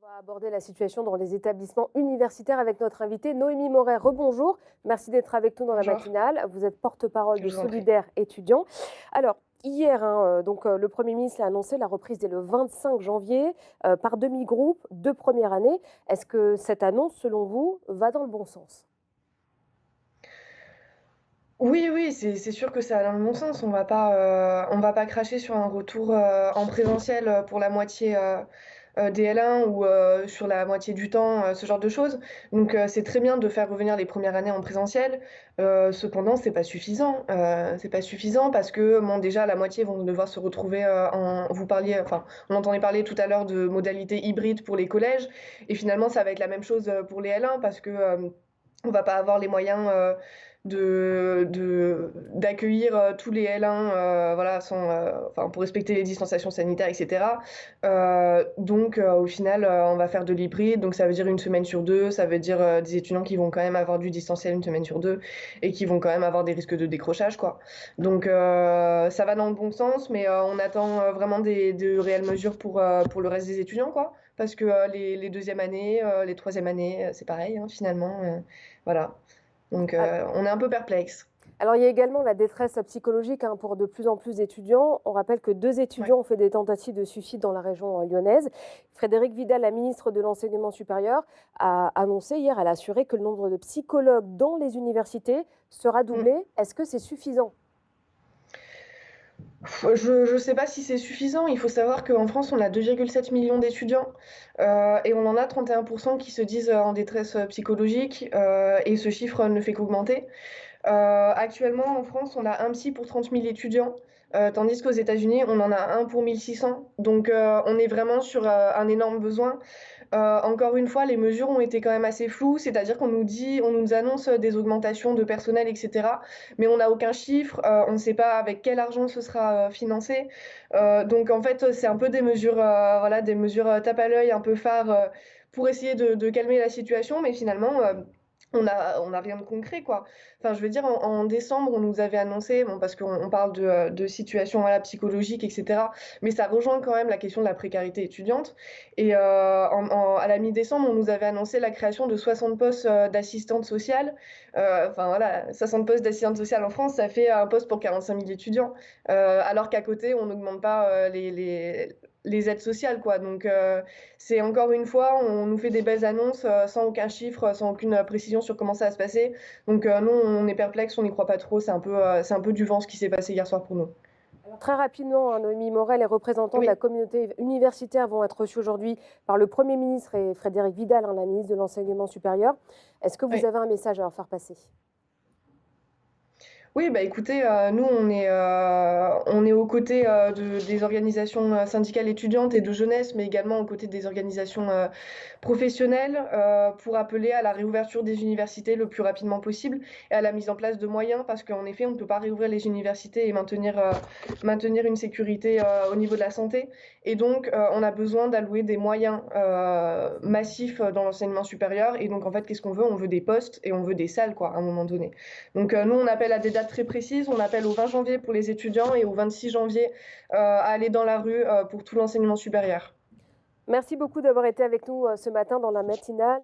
On va aborder la situation dans les établissements universitaires avec notre invitée Noémie Moret. Rebonjour, merci d'être avec nous dans la Bonjour, matinale. Vous êtes porte-parole je de vous en prie. Solidaires étudiants. Alors, hier, le Premier ministre a annoncé la reprise dès le 25 janvier par demi-groupe de première année. Est-ce que cette annonce, selon vous, va dans le bon sens? Oui, oui, c'est sûr que ça va dans le bon sens. On va pas cracher sur un retour, en présentiel, pour la moitié, des L1 ou, sur la moitié du temps, ce genre de choses. Donc, c'est très bien de faire revenir les premières années en présentiel. Cependant, c'est pas suffisant parce que, bon, déjà la moitié vont devoir se retrouver, on entendait parler tout à l'heure de modalités hybrides pour les collèges et finalement ça va être la même chose, pour les L1 parce que, on va pas avoir les moyens d'accueillir tous les L1 voilà, pour respecter les distanciations sanitaires, etc. Donc, au final, on va faire de l'hybride. Donc, ça veut dire une semaine sur deux. Ça veut dire des étudiants qui vont quand même avoir du distanciel une semaine sur deux et qui vont quand même avoir des risques de décrochage, quoi. Donc, ça va dans le bon sens, mais on attend vraiment de réelles mesures pour le reste des étudiants, quoi. Parce que les deuxièmes années, les troisièmes années, c'est pareil, hein, finalement. Voilà. Donc, on est un peu perplexe. Alors, il y a également la détresse psychologique pour de plus en plus d'étudiants. On rappelle que deux Ouais. étudiants ont fait des tentatives de suicide dans la région lyonnaise. Frédérique Vidal, la ministre de l'Enseignement supérieur, a annoncé hier, elle a assuré que le nombre de psychologues dans les universités sera Mm. doublé. Est-ce que c'est suffisant? Je ne sais pas si c'est suffisant. Il faut savoir qu'en France, on a 2,7 millions d'étudiants et on en a 31% qui se disent en détresse psychologique et ce chiffre ne fait qu'augmenter. Actuellement, en France, on a un psy pour 30 000 étudiants, tandis qu'aux États-Unis, on en a un pour 1 600. Donc, on est vraiment sur un énorme besoin. Encore une fois, les mesures ont été quand même assez floues, c'est-à-dire on nous annonce des augmentations de personnel, etc. Mais on n'a aucun chiffre, on ne sait pas avec quel argent ce sera financé. Donc en fait, c'est un peu des mesures, voilà, des mesures tape à l'œil, un peu phares pour essayer de calmer la situation, mais finalement, on a rien de concret, quoi. Enfin, je veux dire, en décembre, on nous avait annoncé, bon, parce qu'on parle de situation voilà, psychologique, etc. Mais ça rejoint quand même la question de la précarité étudiante. Et à la mi-décembre, on nous avait annoncé la création de 60 postes d'assistantes sociales. Enfin voilà, 60 postes d'assistantes sociales en France, ça fait un poste pour 45 000 étudiants. Alors qu'à côté, on n'augmente pas les aides sociales, quoi. Donc, c'est encore une fois, on nous fait des belles annonces sans aucun chiffre, sans aucune précision sur comment ça va se passer. Donc, nous, on est perplexe, on n'y croit pas trop. C'est un peu du vent ce qui s'est passé hier soir pour nous. Alors, très rapidement, Noémie Morel, les représentants de la Oui, communauté universitaire vont être reçus aujourd'hui par le Premier ministre et Frédérique Vidal, la ministre de l'Enseignement supérieur. Est-ce que vous oui. avez un message à leur faire passer? Oui, bah écoutez, nous on est aux côtés des organisations syndicales étudiantes et de jeunesse, mais également aux côtés des organisations professionnelles pour appeler à la réouverture des universités le plus rapidement possible et à la mise en place de moyens, parce qu'en effet, on ne peut pas réouvrir les universités et maintenir une sécurité au niveau de la santé. Et donc, on a besoin d'allouer des moyens massifs dans l'enseignement supérieur. Et donc, en fait, qu'est-ce qu'on veut? On veut des postes et on veut des salles, quoi, à un moment donné. Donc nous, on appelle à des dates très précises. On appelle au 20 janvier pour les étudiants et au 26 janvier à aller dans la rue pour tout l'enseignement supérieur. Merci beaucoup d'avoir été avec nous ce matin dans la matinale.